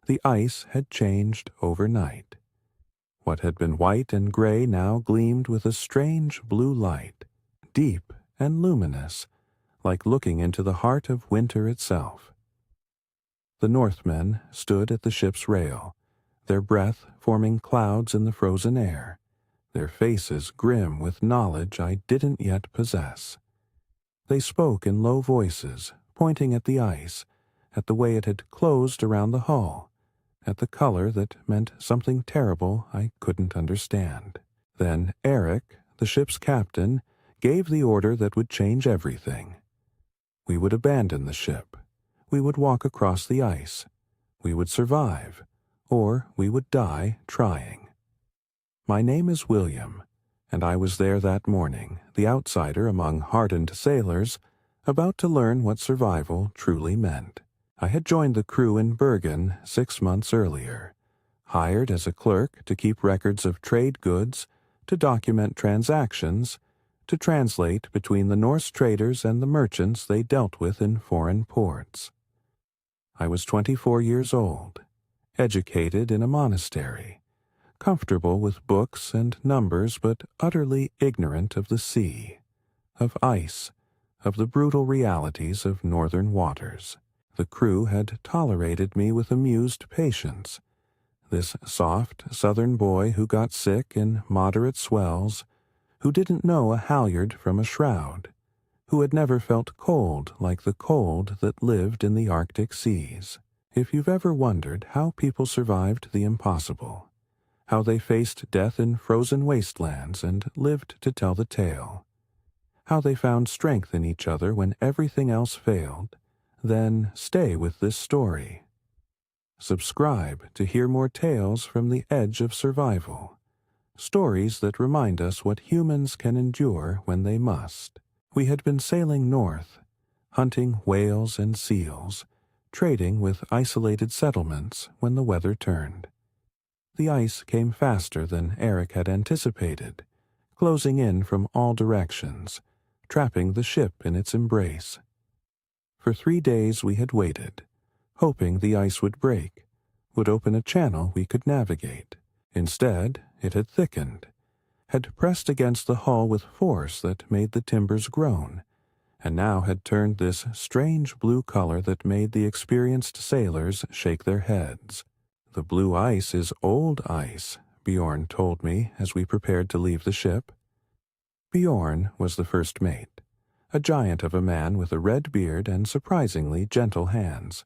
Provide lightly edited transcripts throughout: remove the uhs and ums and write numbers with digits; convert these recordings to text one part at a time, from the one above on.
The ice had changed overnight. What had been white and gray now gleamed with a strange blue light, deep and luminous, like looking into the heart of winter itself. The Northmen stood at the ship's rail, their breath forming clouds in the frozen air, their faces grim with knowledge I didn't yet possess. They spoke in low voices, pointing at the ice, at the way it had closed around the hull, at the color that meant something terrible I couldn't understand. Then Eric, the ship's captain, gave the order that would change everything. We would abandon the ship. We would walk across the ice. We would survive, or we would die trying. My name is William, and I was there that morning, the outsider among hardened sailors, about to learn what survival truly meant. I had joined the crew in Bergen 6 months earlier, hired as a clerk to keep records of trade goods, to document transactions, to translate between the Norse traders and the merchants they dealt with in foreign ports. I was 24 years old, educated in a monastery, comfortable with books and numbers but utterly ignorant of the sea, of ice, of the brutal realities of northern waters. The crew had tolerated me with amused patience. This soft southern boy who got sick in moderate swells, who didn't know a halyard from a shroud, who had never felt cold like the cold that lived in the Arctic seas. If you've ever wondered how people survived the impossible, how they faced death in frozen wastelands and lived to tell the tale, how they found strength in each other when everything else failed, then stay with this story. Subscribe to hear more tales from the edge of survival, stories that remind us what humans can endure when they must. We had been sailing north, hunting whales and seals, trading with isolated settlements when the weather turned. The ice came faster than Eric had anticipated, closing in from all directions, trapping the ship in its embrace. For 3 days we had waited, hoping the ice would break, would open a channel we could navigate. Instead, it had thickened, had pressed against the hull with force that made the timbers groan, and now had turned this strange blue color that made the experienced sailors shake their heads. The blue ice is old ice, Bjorn told me as we prepared to leave the ship. Bjorn was the first mate, a giant of a man with a red beard and surprisingly gentle hands.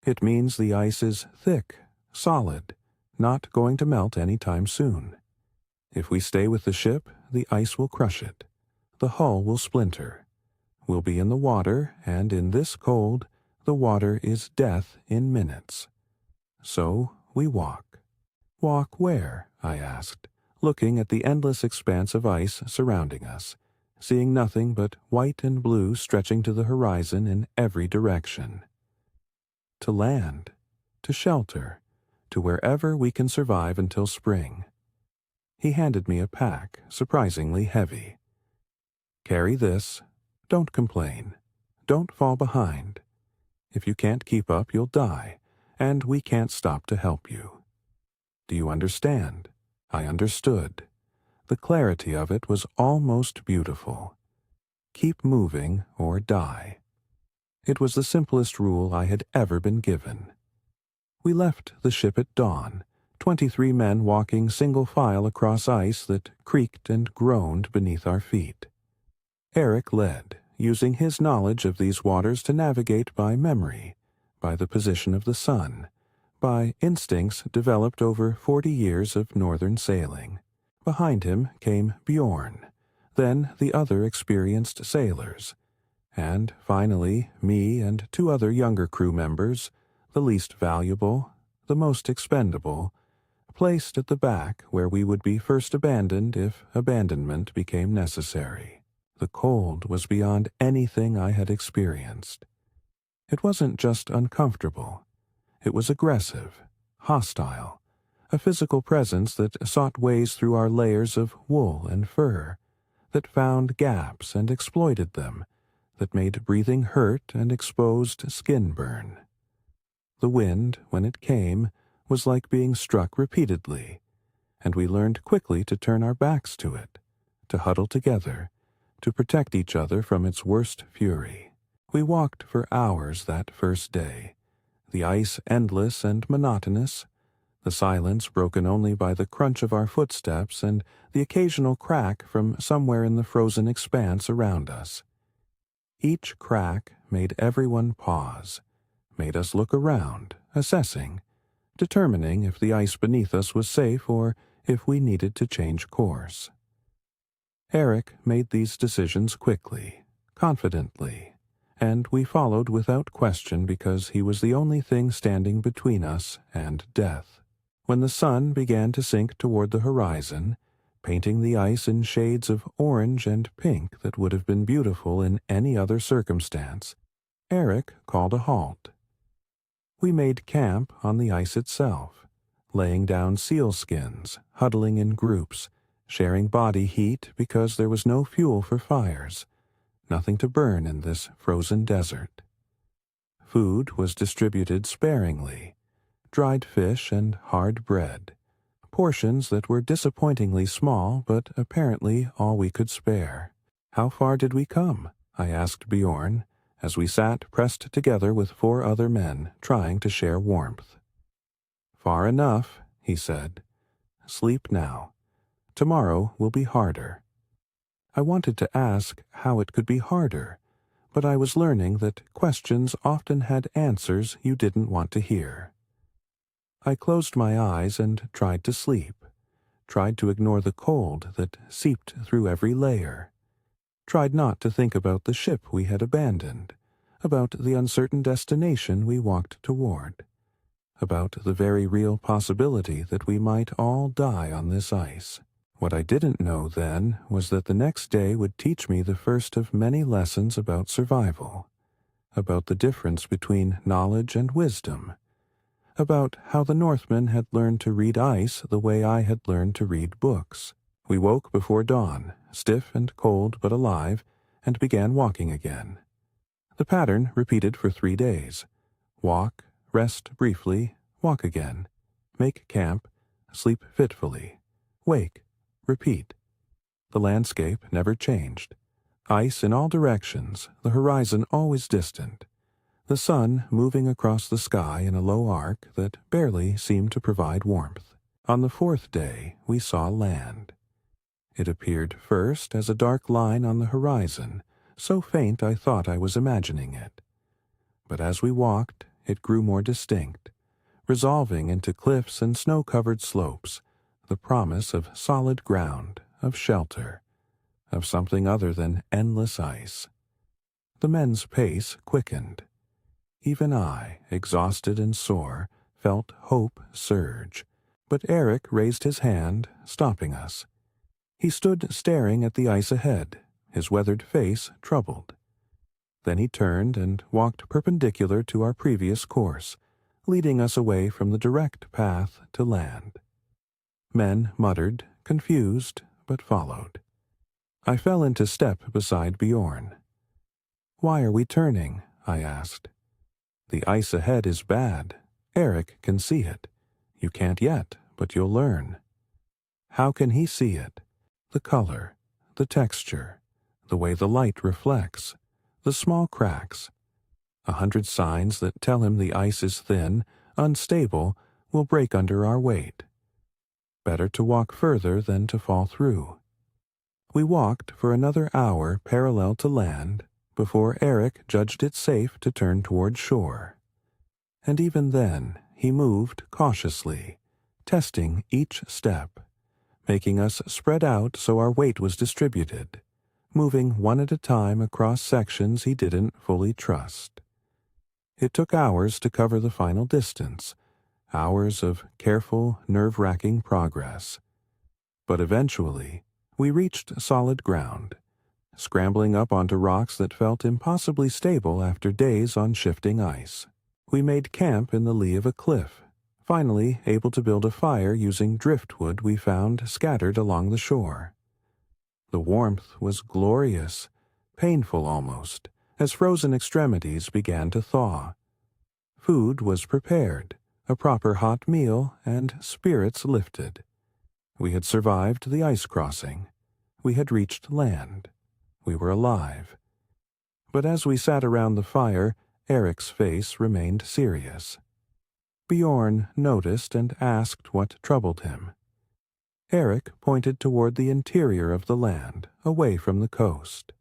It means the ice is thick, solid, not going to melt any time soon. If we stay with the ship, the ice will crush it. The hull will splinter. We'll be in the water, and in this cold, the water is death in minutes. So we walk. Walk where? I asked, looking at the endless expanse of ice surrounding us, seeing nothing but white and blue stretching to the horizon in every direction. To land, to shelter, to wherever we can survive until spring. He handed me a pack, surprisingly heavy. Carry this. Don't complain. Don't fall behind. If you can't keep up, you'll die, and we can't stop to help you. Do you understand? I understood. The clarity of it was almost beautiful. Keep moving or die. It was the simplest rule I had ever been given. We left the ship at dawn, 23 men walking single file across ice that creaked and groaned beneath our feet. Eric led, using his knowledge of these waters to navigate by memory, by the position of the sun, by instincts developed over 40 years of northern sailing. Behind him came Bjorn, then the other experienced sailors, and finally me and 2 other younger crew members, the least valuable, the most expendable, placed at the back where we would be first abandoned if abandonment became necessary. The cold was beyond anything I had experienced. It wasn't just uncomfortable. It was aggressive, hostile, a physical presence that sought ways through our layers of wool and fur, that found gaps and exploited them, that made breathing hurt and exposed skin burn. The wind, when it came, was like being struck repeatedly, and we learned quickly to turn our backs to it, to huddle together, to protect each other from its worst fury. We walked for hours that first day, the ice endless and monotonous, the silence broken only by the crunch of our footsteps and the occasional crack from somewhere in the frozen expanse around us. Each crack made everyone pause, made us look around, assessing, determining if the ice beneath us was safe or if we needed to change course. Eric made these decisions quickly, confidently, and we followed without question because he was the only thing standing between us and death. When the sun began to sink toward the horizon, painting the ice in shades of orange and pink that would have been beautiful in any other circumstance, Eric called a halt. We made camp on the ice itself, laying down sealskins, huddling in groups, sharing body heat because there was no fuel for fires, nothing to burn in this frozen desert. Food was distributed sparingly, dried fish and hard bread, portions that were disappointingly small but apparently all we could spare. How far did we come? I asked Bjorn, as we sat pressed together with 4 other men trying to share warmth. Far enough, he said. Sleep now. Tomorrow will be harder. I wanted to ask how it could be harder, but I was learning that questions often had answers you didn't want to hear. I closed my eyes and tried to sleep, tried to ignore the cold that seeped through every layer, tried not to think about the ship we had abandoned, about the uncertain destination we walked toward, about the very real possibility that we might all die on this ice. What I didn't know then was that the next day would teach me the first of many lessons about survival, about the difference between knowledge and wisdom, about how the Northmen had learned to read ice the way I had learned to read books. We woke before dawn, stiff and cold but alive, and began walking again. The pattern repeated for 3 days. Walk, rest briefly, walk again. Make camp, sleep fitfully. Wake, repeat. The landscape never changed. Ice in all directions, the horizon always distant. The sun moving across the sky in a low arc that barely seemed to provide warmth. On the 4th day, we saw land. It appeared first as a dark line on the horizon, so faint I thought I was imagining it. But as we walked, it grew more distinct, resolving into cliffs and snow-covered slopes, the promise of solid ground, of shelter, of something other than endless ice. The men's pace quickened. Even I, exhausted and sore, felt hope surge, but Eric raised his hand, stopping us. He stood staring at the ice ahead, his weathered face troubled. Then he turned and walked perpendicular to our previous course, leading us away from the direct path to land. Men muttered, confused, but followed. I fell into step beside Bjorn. "Why are we turning?" I asked. "The ice ahead is bad. Eric can see it. You can't yet, but you'll learn." How can he see it? The color, the texture, the way the light reflects, the small cracks. 100 signs that tell him the ice is thin, unstable, will break under our weight. Better to walk further than to fall through. We walked for another hour parallel to land before Eric judged it safe to turn toward shore. And even then, he moved cautiously, testing each step, making us spread out so our weight was distributed, moving one at a time across sections he didn't fully trust. It took hours to cover the final distance, hours of careful, nerve-wracking progress. But eventually, we reached solid ground, scrambling up onto rocks that felt impossibly stable after days on shifting ice. We made camp in the lee of a cliff, finally able to build a fire using driftwood we found scattered along the shore. The warmth was glorious, painful almost, as frozen extremities began to thaw. Food was prepared, a proper hot meal, and spirits lifted. We had survived the ice crossing. We had reached land. We were alive. But as we sat around the fire, Eric's face remained serious. Bjorn noticed and asked what troubled him. Eric pointed toward the interior of the land, away from the coast.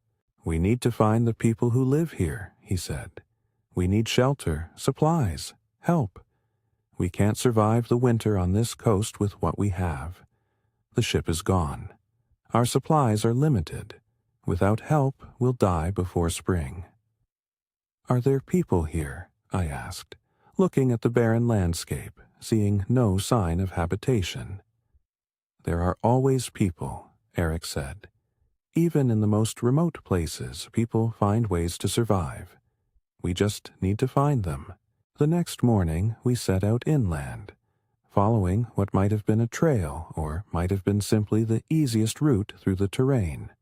"We need to find the people who live here," he said. "We need shelter, supplies, help. We can't survive the winter on this coast with what we have. The ship is gone. Our supplies are limited. Without help, we'll die before spring." "Are there people here?" I asked, looking at the barren landscape, seeing no sign of habitation. "There are always people," Eric said. "Even in the most remote places, people find ways to survive. We just need to find them." The next morning, we set out inland, following what might have been a trail or might have been simply the easiest route through the terrain.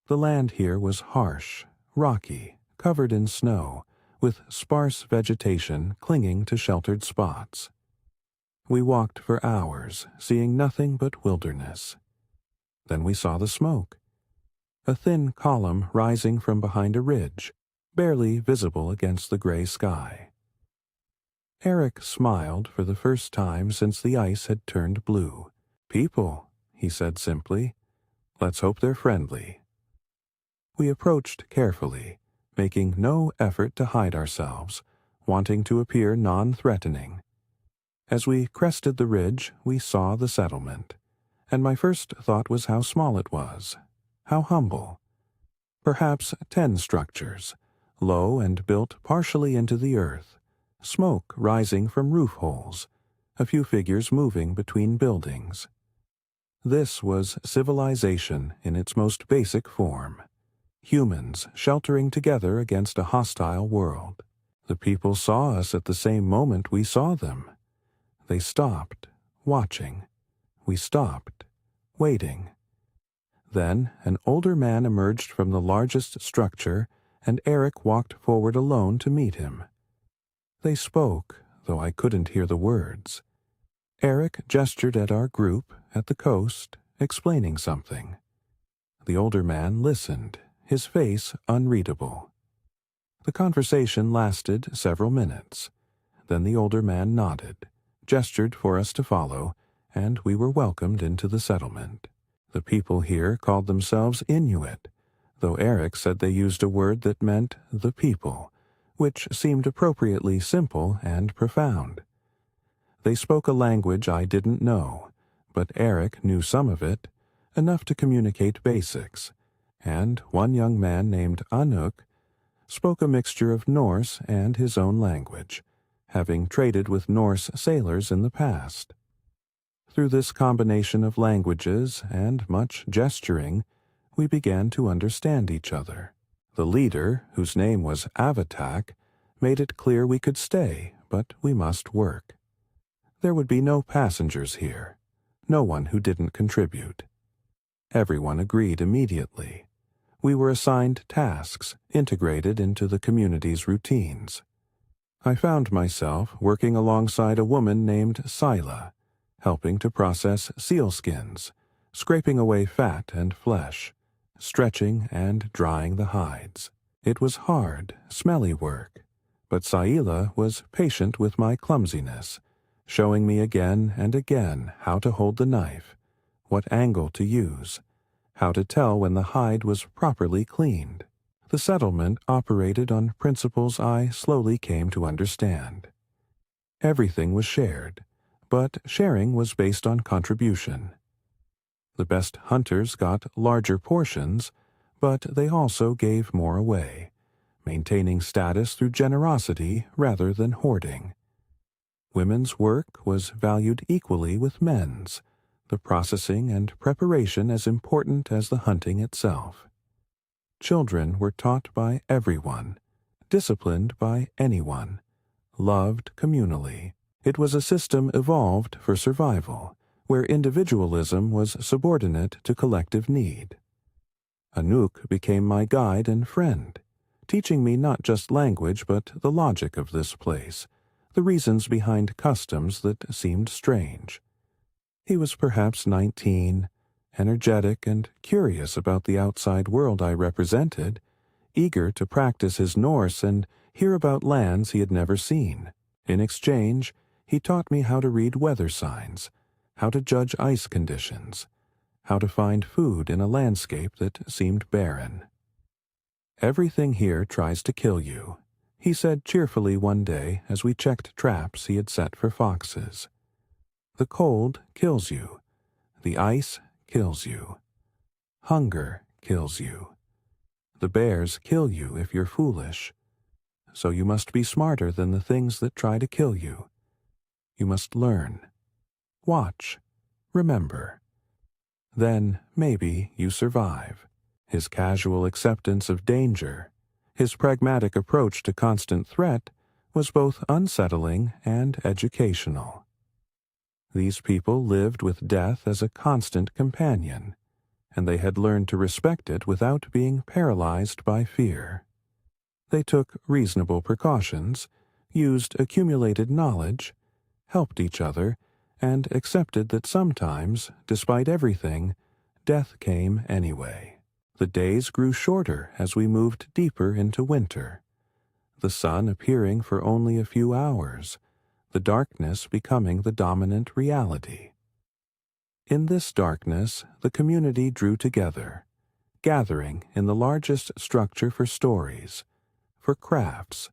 The land here was harsh, rocky, covered in snow, with sparse vegetation clinging to sheltered spots. We walked for hours, seeing nothing but wilderness. Then we saw the smoke. A thin column rising from behind a ridge, barely visible against the gray sky. Eric smiled for the first time since the ice had turned blue. "People," he said simply. "Let's hope they're friendly." We approached carefully, making no effort to hide ourselves, wanting to appear non-threatening. As we crested the ridge, we saw the settlement, and my first thought was how small it was, how humble. Perhaps 10 structures, low and built partially into the earth, smoke rising from roof holes, a few figures moving between buildings. This was civilization in its most basic form. Humans sheltering together against a hostile world. The people saw us at the same moment we saw them. They stopped, watching. We stopped, waiting. Then an older man emerged from the largest structure, and Eric walked forward alone to meet him. They spoke, though I couldn't hear the words. Eric gestured at our group, at the coast, explaining something. The older man listened, his face unreadable. The conversation lasted several minutes. Then the older man nodded, gestured for us to follow, and we were welcomed into the settlement. The people here called themselves Inuit, though Eric said they used a word that meant the people, which seemed appropriately simple and profound. They spoke a language I didn't know, but Eric knew some of it, enough to communicate basics, and one young man named Anuk spoke a mixture of Norse and his own language, having traded with Norse sailors in the past. Through this combination of languages and much gesturing, we began to understand each other. The leader, whose name was Avatak, made it clear we could stay, but we must work. There would be no passengers here, no one who didn't contribute. Everyone agreed immediately. We were assigned tasks integrated into the community's routines. I found myself working alongside a woman named Sila, helping to process sealskins, scraping away fat and flesh, stretching and drying the hides. It was hard, smelly work, but Sila was patient with my clumsiness, showing me again and again how to hold the knife, what angle to use, how to tell when the hide was properly cleaned. The settlement operated on principles I slowly came to understand. Everything was shared, but sharing was based on contribution. The best hunters got larger portions, but they also gave more away, maintaining status through generosity rather than hoarding. Women's work was valued equally with men's, the processing and preparation as important as the hunting itself. Children were taught by everyone, disciplined by anyone, loved communally. It was a system evolved for survival, where individualism was subordinate to collective need. Anuk became my guide and friend, teaching me not just language but the logic of this place, the reasons behind customs that seemed strange. He was perhaps 19, energetic and curious about the outside world I represented, eager to practice his Norse and hear about lands he had never seen. In exchange, he taught me how to read weather signs, how to judge ice conditions, how to find food in a landscape that seemed barren. "Everything here tries to kill you," he said cheerfully one day as we checked traps he had set for foxes. "The cold kills you. The ice kills you. Hunger kills you. The bears kill you if you're foolish. So you must be smarter than the things that try to kill you. You must learn. Watch. Remember. Then, maybe, you survive." His casual acceptance of danger, his pragmatic approach to constant threat, was both unsettling and educational. These people lived with death as a constant companion, and they had learned to respect it without being paralyzed by fear. They took reasonable precautions, used accumulated knowledge, helped each other, and accepted that sometimes, despite everything, death came anyway. The days grew shorter as we moved deeper into winter, the sun appearing for only a few hours, the darkness becoming the dominant reality. In this darkness, the community drew together, gathering in the largest structure for stories, for crafts,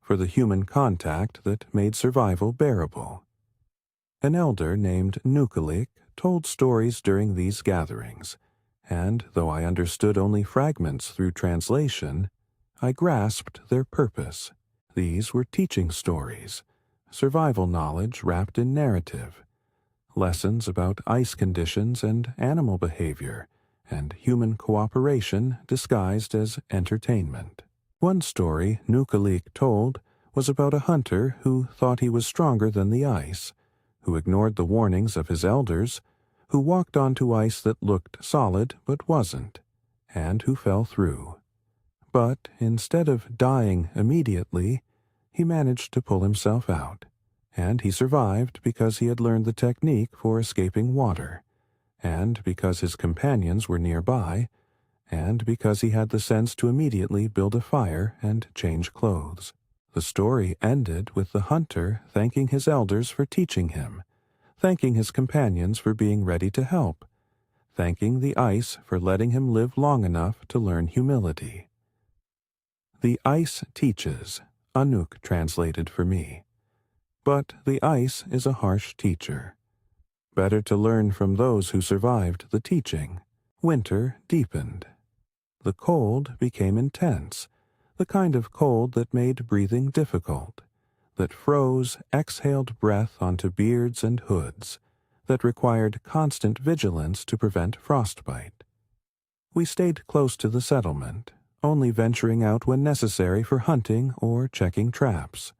for the human contact that made survival bearable. An elder named Nukulik told stories during these gatherings, and though I understood only fragments through translation, I grasped their purpose. These were teaching stories, survival knowledge wrapped in narrative, lessons about ice conditions and animal behavior, and human cooperation disguised as entertainment. One story Nukulik told was about a hunter who thought he was stronger than the ice, who ignored the warnings of his elders, who walked onto ice that looked solid but wasn't, and who fell through. But instead of dying immediately, he managed to pull himself out, and he survived because he had learned the technique for escaping water, and because his companions were nearby, and because he had the sense to immediately build a fire and change clothes. The story ended with the hunter thanking his elders for teaching him, thanking his companions for being ready to help, thanking the ice for letting him live long enough to learn humility. "The ice teaches," Anuk translated for me. But the ice is a harsh teacher. Better to learn from those who survived the teaching. Winter deepened. The cold became intense, the kind of cold that made breathing difficult, that froze exhaled breath onto beards and hoods, that required constant vigilance to prevent frostbite. We stayed close to the settlement, only venturing out when necessary for hunting or checking traps.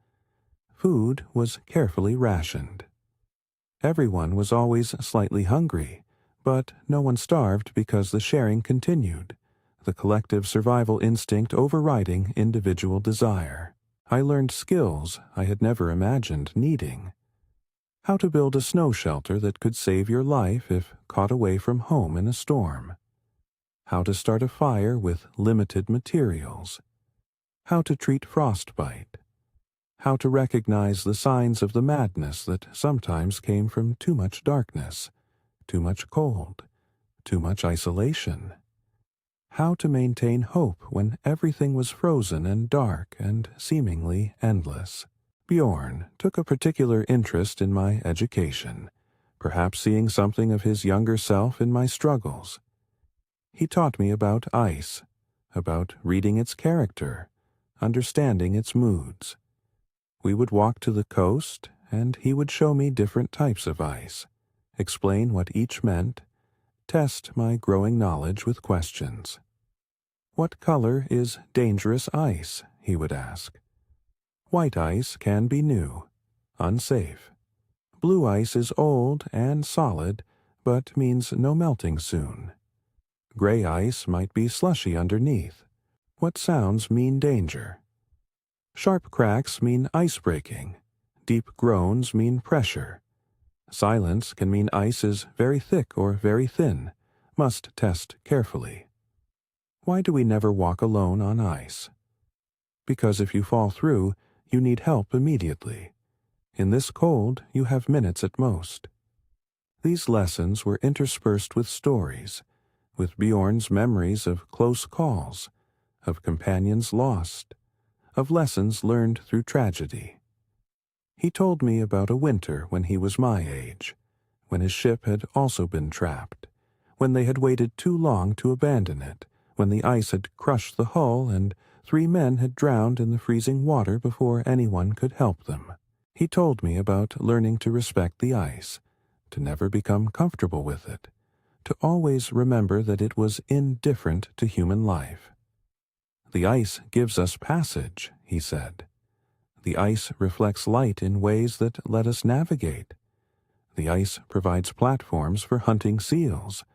Food was carefully rationed. Everyone was always slightly hungry, but no one starved because the sharing continued, the collective survival instinct overriding individual desire. I learned skills I had never imagined needing. How to build a snow shelter that could save your life if caught away from home in a storm. How to start a fire with limited materials. How to treat frostbite. How to recognize the signs of the madness that sometimes came from too much darkness, too much cold, too much isolation. How to maintain hope when everything was frozen and dark and seemingly endless. Bjorn took a particular interest in my education, perhaps seeing something of his younger self in my struggles. He taught me about ice, about reading its character, understanding its moods. We would walk to the coast, and he would show me different types of ice, explain what each meant, test my growing knowledge with questions. "What color is dangerous ice?" he would ask. "White ice can be new, unsafe. Blue ice is old and solid, but means no melting soon. Gray ice might be slushy underneath. What sounds mean danger? Sharp cracks mean ice breaking. Deep groans mean pressure. Silence can mean ice is very thick or very thin. Must test carefully. Why do we never walk alone on ice? Because if you fall through, you need help immediately. In this cold, you have minutes at most. These lessons were interspersed with stories, with Bjorn's memories of close calls, of companions lost, of lessons learned through tragedy. He told me about a winter when he was my age, when his ship had also been trapped, when they had waited too long to abandon it, when the ice had crushed the hull and 3 men had drowned in the freezing water before anyone could help them. He told me about learning to respect the ice, to never become comfortable with it, to always remember that it was indifferent to human life. The ice gives us passage, he said. The ice reflects light in ways that let us navigate. The ice provides platforms for hunting seals,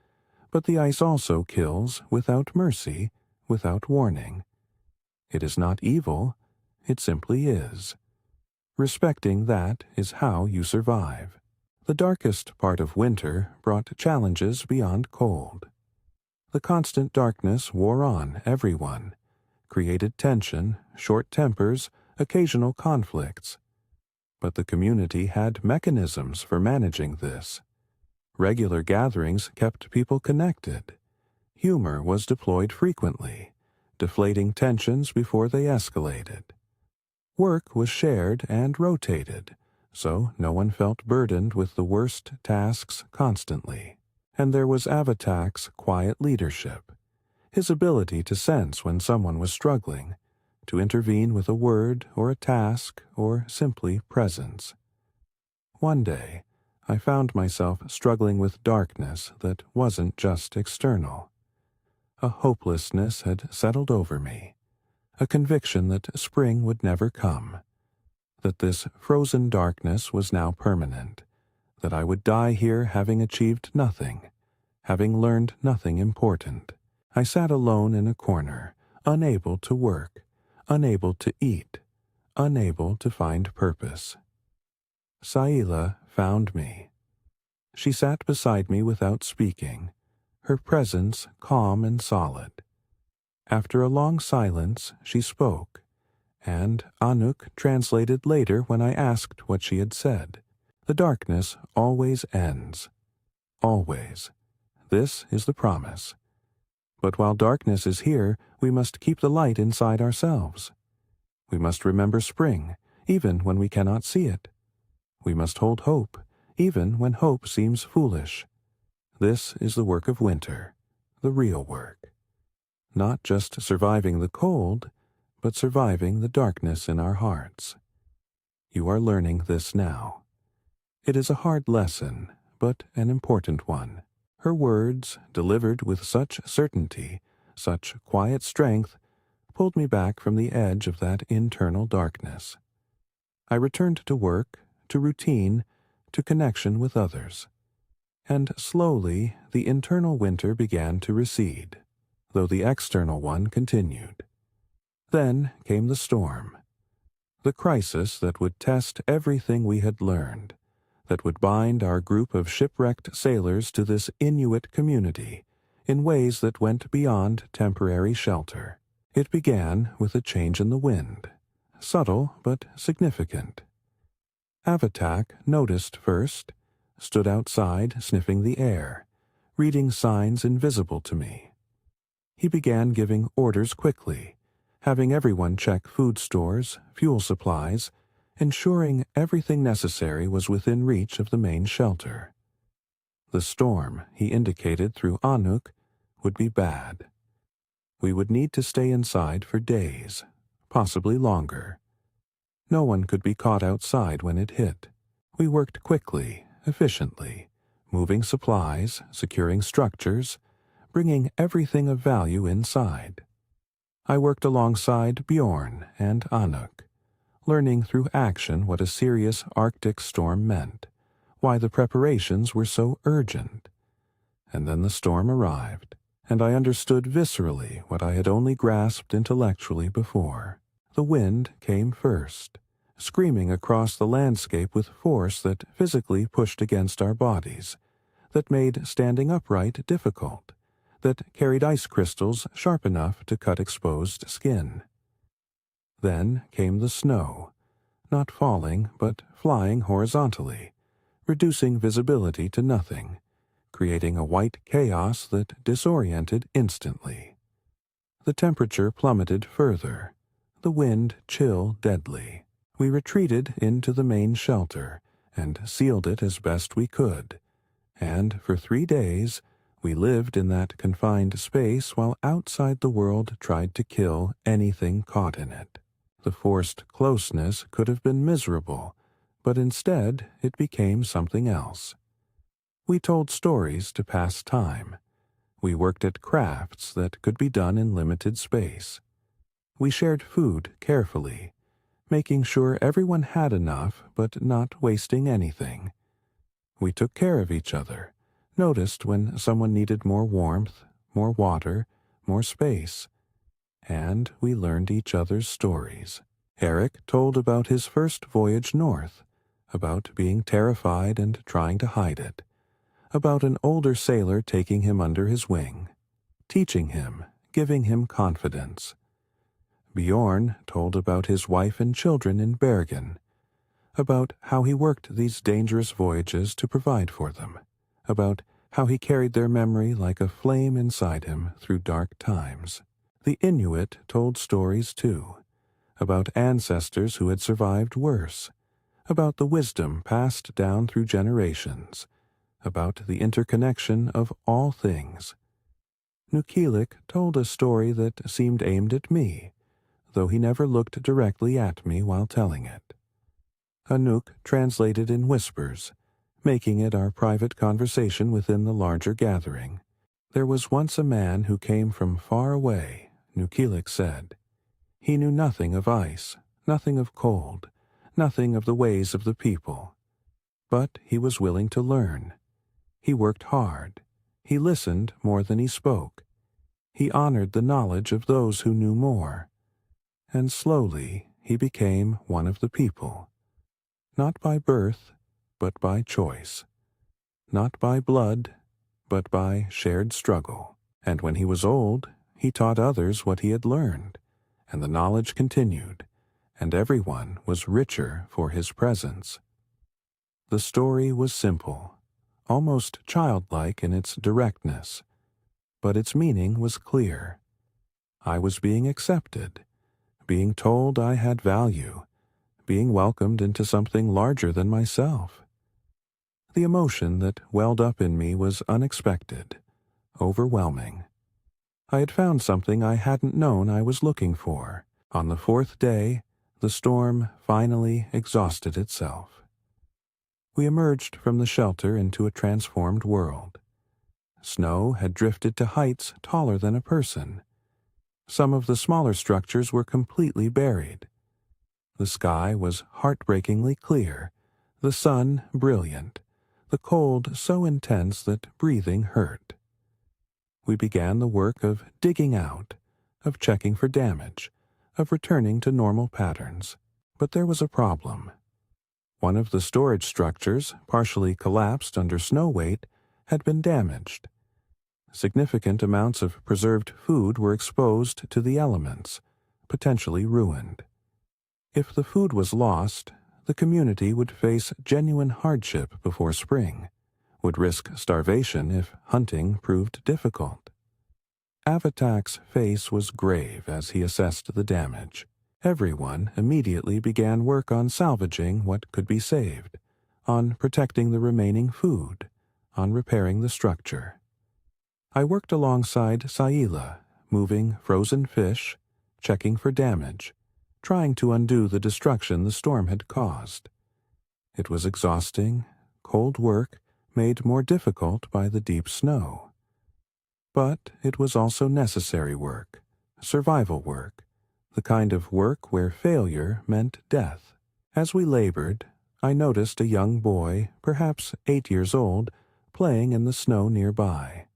but the ice also kills without mercy, without warning. It is not evil, it simply is. Respecting that is how you survive. The darkest part of winter brought challenges beyond cold. The constant darkness wore on everyone, created tension, short tempers, occasional conflicts. But the community had mechanisms for managing this. Regular gatherings kept people connected. Humor was deployed frequently, deflating tensions before they escalated. Work was shared and rotated, so no one felt burdened with the worst tasks constantly. And there was Avatak's quiet leadership, his ability to sense when someone was struggling, to intervene with a word or a task or simply presence. One day, I found myself struggling with darkness that wasn't just external. A hopelessness had settled over me, a conviction that spring would never come, that this frozen darkness was now permanent, that I would die here having achieved nothing, having learned nothing important. I sat alone in a corner, unable to work, unable to eat, unable to find purpose. Saila found me. She sat beside me without speaking, her presence calm and solid. After a long silence, she spoke, and Anuk translated later when I asked what she had said. The darkness always ends. Always. This is the promise. But while darkness is here, we must keep the light inside ourselves. We must remember spring, even when we cannot see it. We must hold hope, even when hope seems foolish. This is the work of winter, the real work. Not just surviving the cold, but surviving the darkness in our hearts. You are learning this now. It is a hard lesson, but an important one. Her words, delivered with such certainty, such quiet strength, pulled me back from the edge of that internal darkness. I returned to work, to routine, to connection with others. And slowly the internal winter began to recede, though the external one continued. Then came the storm, the crisis that would test everything we had learned, that would bind our group of shipwrecked sailors to this Inuit community in ways that went beyond temporary shelter. It began with a change in the wind, subtle but significant. Avatak noticed first, stood outside sniffing the air, reading signs invisible to me. He began giving orders quickly, having everyone check food stores, fuel supplies, ensuring everything necessary was within reach of the main shelter. The storm, he indicated through Anuk, would be bad. We would need to stay inside for days, possibly longer. No one could be caught outside when it hit. We worked quickly, efficiently, moving supplies, securing structures, bringing everything of value inside. I worked alongside Bjorn and Anuk, learning through action what a serious Arctic storm meant, why the preparations were so urgent. And then the storm arrived. and I understood viscerally what I had only grasped intellectually before. The wind came first, screaming across the landscape with force that physically pushed against our bodies, that made standing upright difficult, that carried ice crystals sharp enough to cut exposed skin. Then came the snow, not falling but flying horizontally, reducing visibility to nothing, creating a white chaos that disoriented instantly. The temperature plummeted further, the wind chill deadly. We retreated into the main shelter and sealed it as best we could, and for 3 days we lived in that confined space while outside the world tried to kill anything caught in it. The forced closeness could have been miserable, but instead it became something else. We told stories to pass time. We worked at crafts that could be done in limited space. We shared food carefully, making sure everyone had enough but not wasting anything. We took care of each other, noticed when someone needed more warmth, more water, more space, and we learned each other's stories. Eric told about his first voyage north, about being terrified and trying to hide it, about an older sailor taking him under his wing, teaching him, giving him confidence. Bjorn told about his wife and children in Bergen, about how he worked these dangerous voyages to provide for them, about how he carried their memory like a flame inside him through dark times. The Inuit told stories too, about ancestors who had survived worse, about the wisdom passed down through generations, about the interconnection of all things. Nukilik told a story that seemed aimed at me, though he never looked directly at me while telling it. Anouk translated in whispers, making it our private conversation within the larger gathering. There was once a man who came from far away, Nukilik said. He knew nothing of ice, nothing of cold, nothing of the ways of the people. But he was willing to learn. He worked hard. He listened more than he spoke. He honored the knowledge of those who knew more. And slowly he became one of the people. Not by birth, but by choice. Not by blood, but by shared struggle. And when he was old, he taught others what he had learned, and the knowledge continued, and everyone was richer for his presence. The story was simple, almost childlike in its directness, but its meaning was clear. I was being accepted, being told I had value, being welcomed into something larger than myself. The emotion that welled up in me was unexpected, overwhelming. I had found something I hadn't known I was looking for. On the 4th day, the storm finally exhausted itself. We emerged from the shelter into a transformed world. Snow had drifted to heights taller than a person. Some of the smaller structures were completely buried. The sky was heartbreakingly clear, the sun brilliant, the cold so intense that breathing hurt. We began the work of digging out, of checking for damage, of returning to normal patterns. But there was a problem. One of the storage structures, partially collapsed under snow weight, had been damaged. Significant amounts of preserved food were exposed to the elements, potentially ruined. If the food was lost, the community would face genuine hardship before spring, would risk starvation if hunting proved difficult. Avatak's face was grave as he assessed the damage. Everyone immediately began work on salvaging what could be saved, on protecting the remaining food, on repairing the structure. I worked alongside Saila, moving frozen fish, checking for damage, trying to undo the destruction the storm had caused. It was exhausting, cold work, made more difficult by the deep snow. But it was also necessary work, survival work, the kind of work where failure meant death. As we labored, I noticed a young boy, perhaps 8 years old, playing in the snow nearby.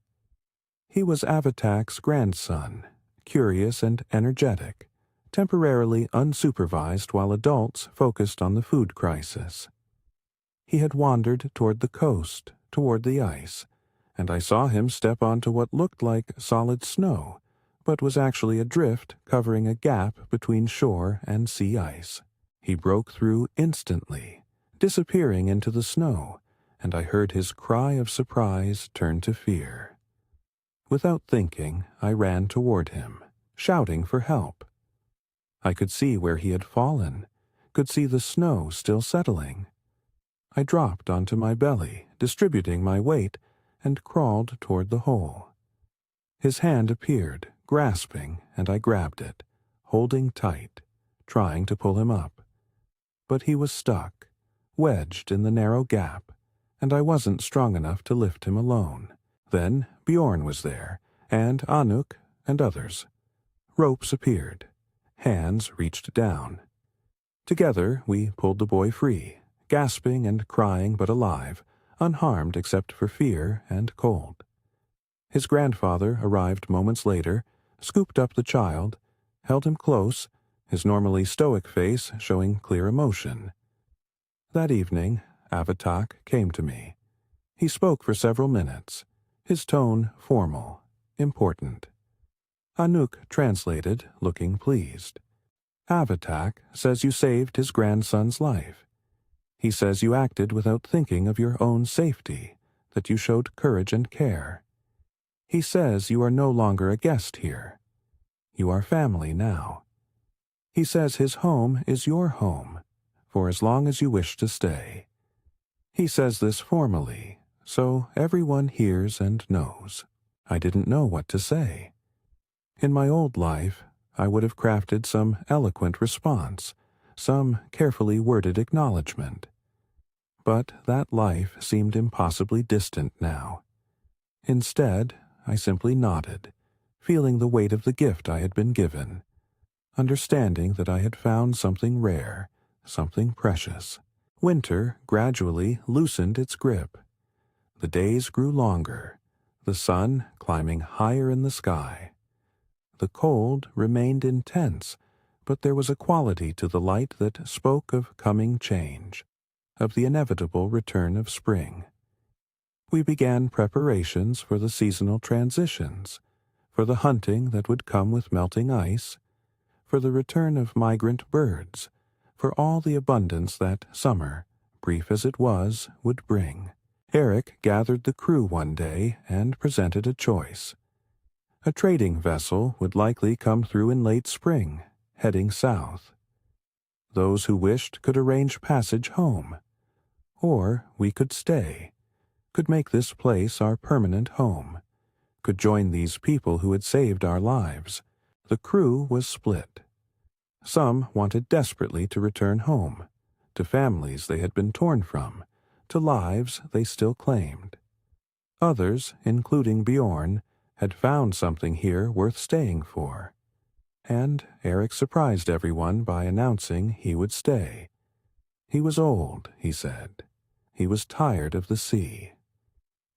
He was Avatak's grandson, curious and energetic, temporarily unsupervised while adults focused on the food crisis. He had wandered toward the coast, toward the ice, and I saw him step onto what looked like solid snow, but was actually a drift covering a gap between shore and sea ice. He broke through instantly, disappearing into the snow, and I heard his cry of surprise turn to fear. Without thinking, I ran toward him, shouting for help. I could see where he had fallen, could see the snow still settling. I dropped onto my belly, distributing my weight, and crawled toward the hole. His hand appeared, grasping, and I grabbed it, holding tight, trying to pull him up. But he was stuck, wedged in the narrow gap, and I wasn't strong enough to lift him alone. Then Bjorn was there, and Anuk, and others. Ropes appeared. Hands reached down. Together we pulled the boy free, gasping and crying but alive, unharmed except for fear and cold. His grandfather arrived moments later, scooped up the child, held him close, his normally stoic face showing clear emotion. That evening, Avatak came to me. He spoke for several minutes, his tone formal, important. Anuk translated, looking pleased. Avatak says you saved his grandson's life. He says you acted without thinking of your own safety, that you showed courage and care. He says you are no longer a guest here. You are family now. He says his home is your home, for as long as you wish to stay. He says this formally, so everyone hears and knows. I didn't know what to say. In my old life, I would have crafted some eloquent response, some carefully worded acknowledgement. But that life seemed impossibly distant now. Instead, I simply nodded, feeling the weight of the gift I had been given, understanding that I had found something rare, something precious. Winter gradually loosened its grip. The days grew longer, the sun climbing higher in the sky. The cold remained intense, but there was a quality to the light that spoke of coming change, of the inevitable return of spring. We began preparations for the seasonal transitions, for the hunting that would come with melting ice, for the return of migrant birds, for all the abundance that summer, brief as it was, would bring. Eric gathered the crew one day and presented a choice. A trading vessel would likely come through in late spring, heading south. Those who wished could arrange passage home. Or we could stay, could make this place our permanent home, could join these people who had saved our lives. The crew was split. Some wanted desperately to return home, to families they had been torn from, to lives they still claimed. Others, including Bjorn, had found something here worth staying for. And Eric surprised everyone by announcing he would stay. He was old, he said. He was tired of the sea.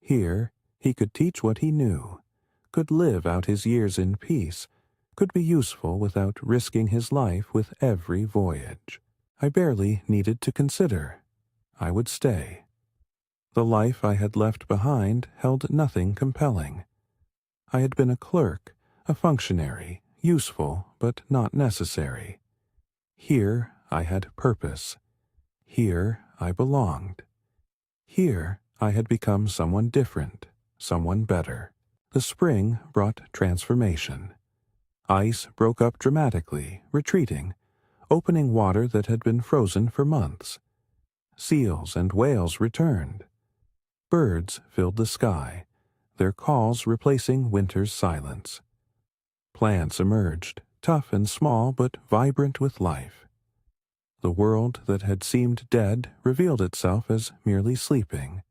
Here, he could teach what he knew, could live out his years in peace, could be useful without risking his life with every voyage. I barely needed to consider. I would stay. The life I had left behind held nothing compelling. I had been a clerk, a functionary, useful but not necessary. Here I had purpose. Here I belonged. Here I had become someone different, someone better. The spring brought transformation. Ice broke up dramatically, retreating, opening water that had been frozen for months. Seals and whales returned. Birds filled the sky, their calls replacing winter's silence. Plants emerged, tough and small but vibrant with life. The world that had seemed dead revealed itself as merely sleeping,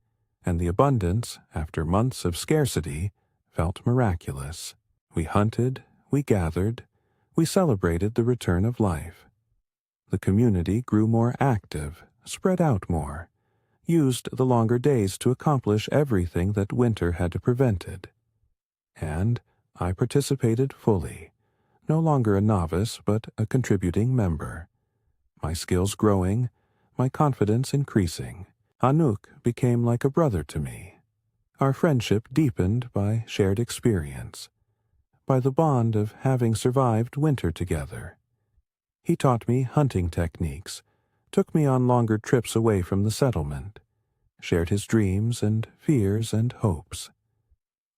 and the abundance, after months of scarcity, felt miraculous. We hunted, we gathered, we celebrated the return of life. The community grew more active, spread out more, used the longer days to accomplish everything that winter had prevented. and I participated fully, no longer a novice but a contributing member. My skills growing, my confidence increasing. Anuk became like a brother to me. Our friendship deepened by shared experience, by the bond of having survived winter together. He taught me hunting techniques, took me on longer trips away from the settlement, shared his dreams and fears and hopes.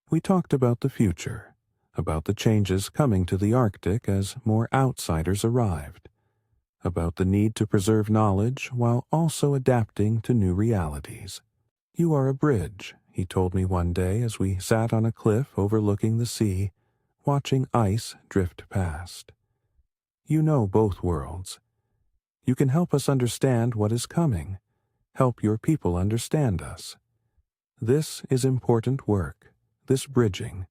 We talked about the future, about the changes coming to the Arctic as more outsiders arrived, about the need to preserve knowledge while also adapting to new realities. "You are a bridge," he told me one day as we sat on a cliff overlooking the sea, watching ice drift past. "You know both worlds. You can help us understand what is coming, help your people understand us. This is important work, this bridging.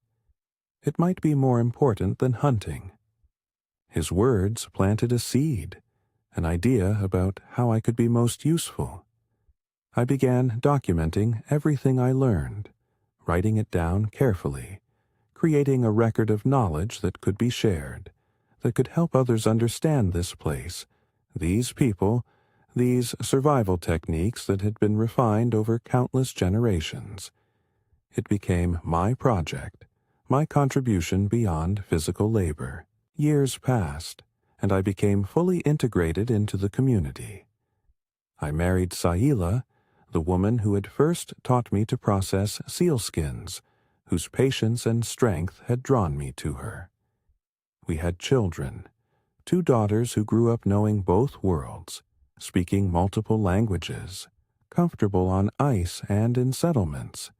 It might be more important than hunting." His words planted a seed, an idea about how I could be most useful. I began documenting everything I learned, writing it down carefully, creating a record of knowledge that could be shared, that could help others understand this place, these people, these survival techniques that had been refined over countless generations. It became my project, my contribution beyond physical labor. Years passed, and I became fully integrated into the community. I married Saila, the woman who had first taught me to process sealskins, whose patience and strength had drawn me to her. We had children, 2 daughters who grew up knowing both worlds, speaking multiple languages, comfortable on ice and in settlements,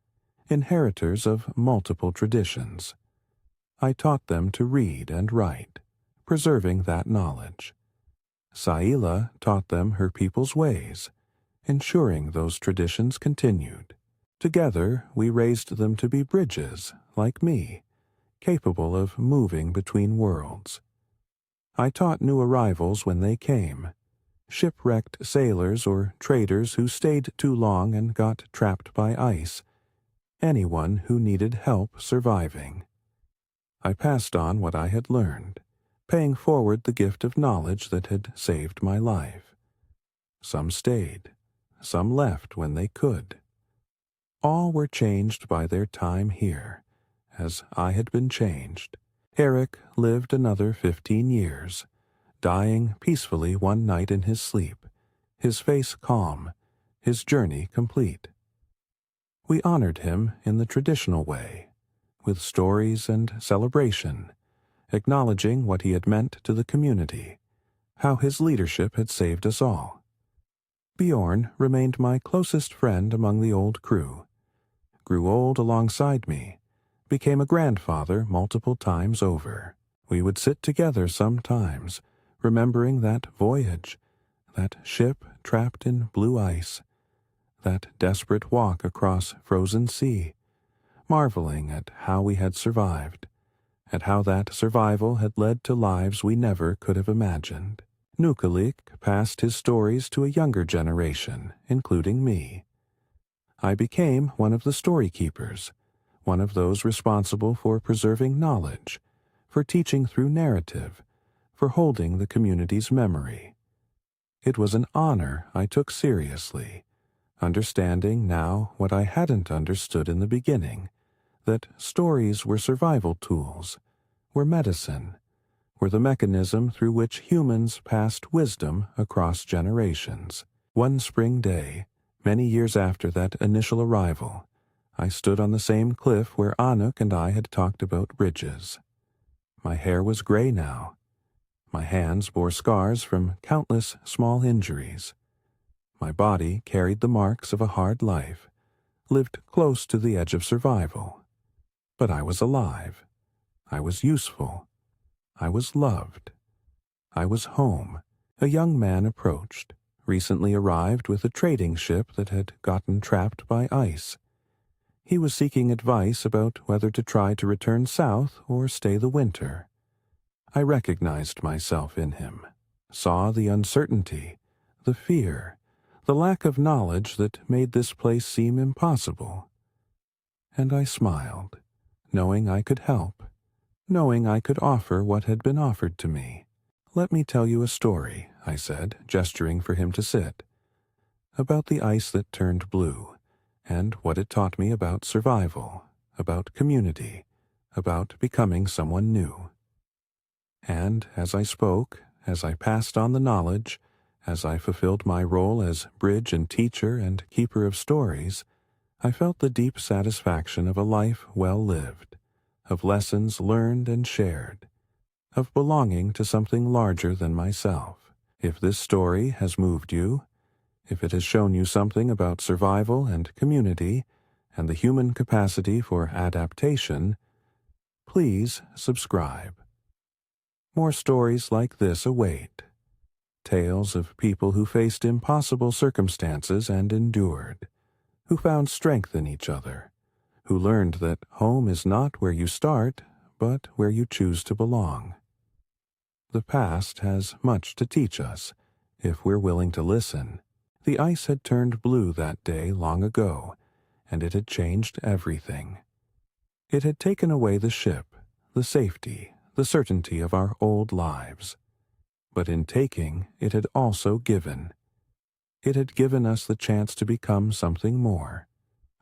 inheritors of multiple traditions. I taught them to read and write, preserving that knowledge. Saila taught them her people's ways, ensuring those traditions continued. Together, we raised them to be bridges, like me, capable of moving between worlds. I taught new arrivals when they came, shipwrecked sailors or traders who stayed too long and got trapped by ice, anyone who needed help surviving. I passed on what I had learned, paying forward the gift of knowledge that had saved my life. Some stayed, some left when they could. All were changed by their time here, as I had been changed. Eric lived another 15 years, dying peacefully one night in his sleep, his face calm, his journey complete. We honored him in the traditional way, with stories and celebration, acknowledging what he had meant to the community, how his leadership had saved us all. Bjorn remained my closest friend among the old crew, grew old alongside me, became a grandfather multiple times over. We would sit together sometimes, remembering that voyage, that ship trapped in blue ice, that desperate walk across frozen sea, marveling at how we had survived, at how that survival had led to lives we never could have imagined. Nukalik passed his stories to a younger generation, including me. I became one of the story keepers, one of those responsible for preserving knowledge, for teaching through narrative, for holding the community's memory. It was an honor I took seriously, understanding now what I hadn't understood in the beginning, that stories were survival tools, were medicine, were the mechanism through which humans passed wisdom across generations. One spring day, many years after that initial arrival, I stood on the same cliff where Anuk and I had talked about bridges. My hair was gray now. My hands bore scars from countless small injuries. My body carried the marks of a hard life, lived close to the edge of survival. But I was alive. I was useful. I was loved. I was home. A young man approached, recently arrived with a trading ship that had gotten trapped by ice. He was seeking advice about whether to try to return south or stay the winter. I recognized myself in him, saw the uncertainty, the fear, the lack of knowledge that made this place seem impossible. And I smiled, knowing I could help, knowing I could offer what had been offered to me. "Let me tell you a story," I said, gesturing for him to sit, "about the ice that turned blue, and what it taught me about survival, about community, about becoming someone new." And as I spoke, as I passed on the knowledge, as I fulfilled my role as bridge and teacher and keeper of stories, I felt the deep satisfaction of a life well lived, of lessons learned and shared, of belonging to something larger than myself. If this story has moved you, if it has shown you something about survival and community and the human capacity for adaptation, please subscribe. More stories like this await. Tales of people who faced impossible circumstances and endured, who found strength in each other, who learned that home is not where you start, but where you choose to belong. The past has much to teach us, if we're willing to listen. The ice had turned blue that day long ago, and it had changed everything. It had taken away the ship, the safety, the certainty of our old lives. But in taking, it had also given. It had given us the chance to become something more,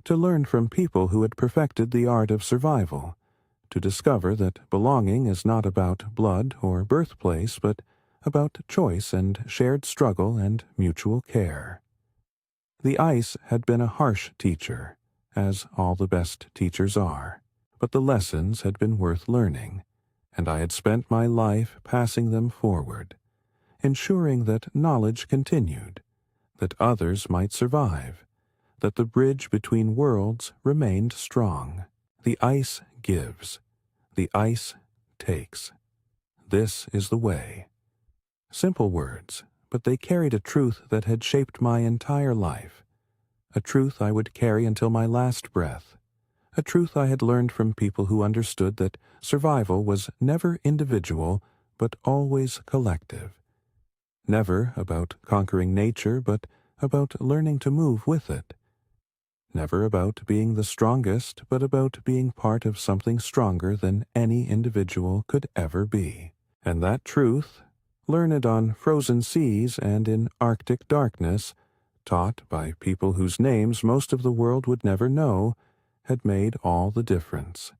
to learn from people who had perfected the art of survival, to discover that belonging is not about blood or birthplace, but about choice and shared struggle and mutual care. The ice had been a harsh teacher, as all the best teachers are, but the lessons had been worth learning, and I had spent my life passing them forward, ensuring that knowledge continued, that others might survive, that the bridge between worlds remained strong. The ice gives. The ice takes. This is the way. Simple words, but they carried a truth that had shaped my entire life, a truth I would carry until my last breath, a truth I had learned from people who understood that survival was never individual but always collective, never about conquering nature but about learning to move with it, never about being the strongest but about being part of something stronger than any individual could ever be. And that truth, learned on frozen seas and in Arctic darkness, taught by people whose names most of the world would never know, had made all the difference.